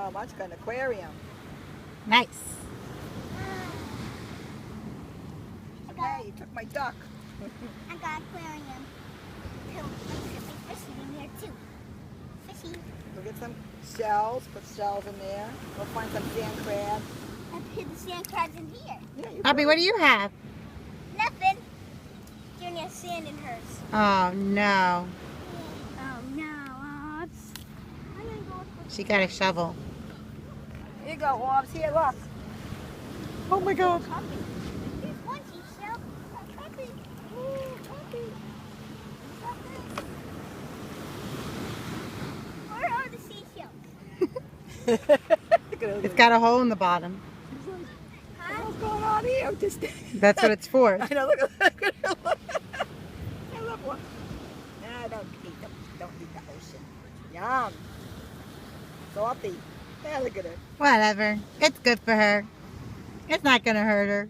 Oh, Munch got an aquarium. Nice. Hey, you took my duck. I got an aquarium. Fishy in here too. Fishy. We'll get some shells, put shells in there. We'll find some sand crabs. I put the sand crabs in here. Yeah, you Abby, could. what do you have? Nothing. Junior has sand in hers. Oh, no. Oh no. I'm gonna go with She got a shovel. Here you go, Orbs. Here, look. Oh, my God. puppy. There's one seashell. A puppy. Ooh, puppy. Puppy. Where are the seashells? It's got a hole in the bottom. Huh? What's going on here? Just That's what it's for. I know. Look at I love one. Nah, don't eat the ocean. Yum. Salty. Yeah, look at it. Whatever. It's good for her. It's not going to hurt her.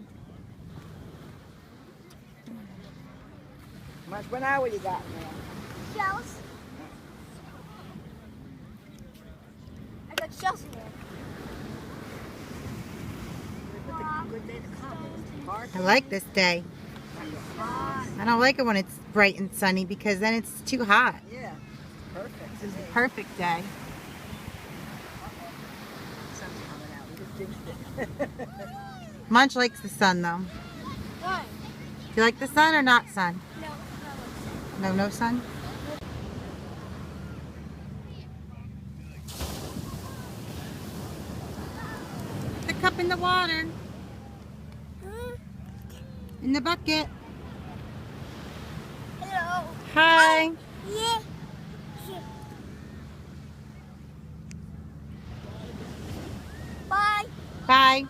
Munch, what now? What you got in there? Shells. I got shells in there. Good day to come. It's hard. I like this day. Hot. I don't like it when it's bright and sunny because then it's too hot. Yeah. Perfect. This is a perfect day. Sun's coming out. We just jinxed it. Munch likes the sun though. One. Do you like the sun or not sun? No. No sun? The cup in the water. In the bucket. Hello. Hi. Yeah. Bye. Bye.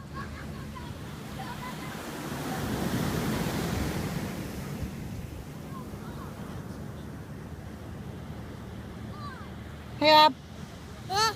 Hey, Ab. Yeah.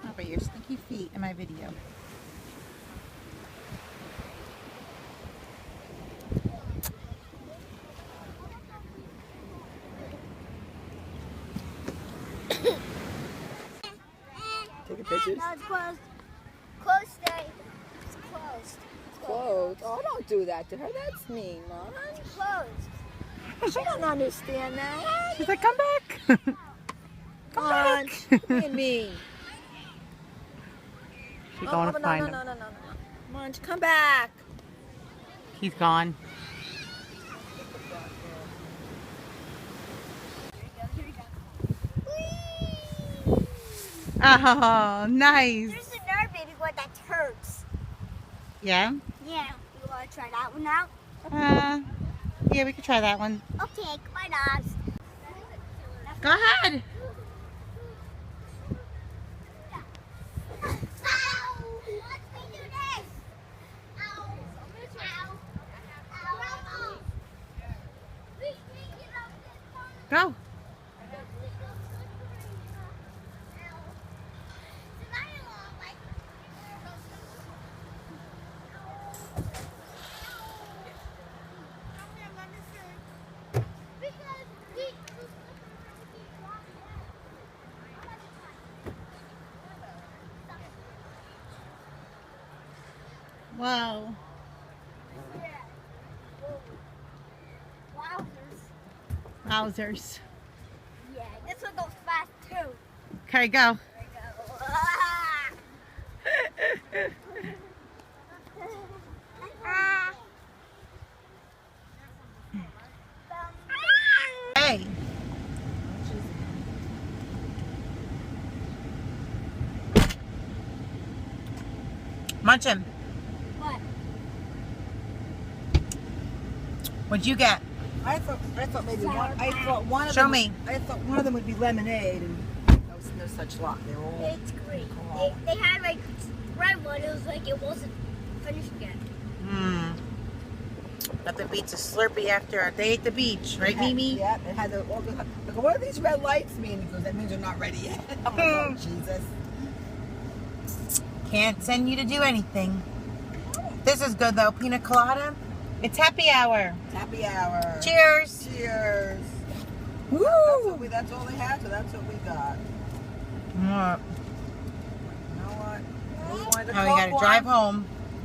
I'll put your stinky feet in my video. Taking pictures. No, it's closed. Closed today. It's closed. Clothes. Oh, don't do that to her. That's mean, Mom. It's closed. She don't understand that. She's like, come back. Come on. Being mean. She's going to no, find no, him. no, no, no, no. Munch, come back. He's gone. Oh, nice. There's a nerve baby one that hurts. Yeah? Yeah. You want to try that one out? Yeah, we could try that one. Okay, come on, Oz. Go ahead. Go. Whoa. Wowzers. Yeah, this one goes fast too. Okay, go. Hey. Munch him. What? What'd you get? I thought maybe one. I thought one of Show them. me. I thought one of them would be lemonade, and no such luck. They were all. It's great. They had like but it was like it wasn't finished yet. Nothing beats a Slurpee after a day at the beach, right, Mimi? Yeah, it had the, look, what do these red lights mean? Because that means they're not ready yet. I'm like, oh, Jesus. Can't send you to do anything. This is good though, pina colada. It's happy hour. It's happy hour. Cheers. Cheers. Woo! That's all they had, so that's what we got. Mm. You know what? We wanted to Now we cook gotta one. drive home.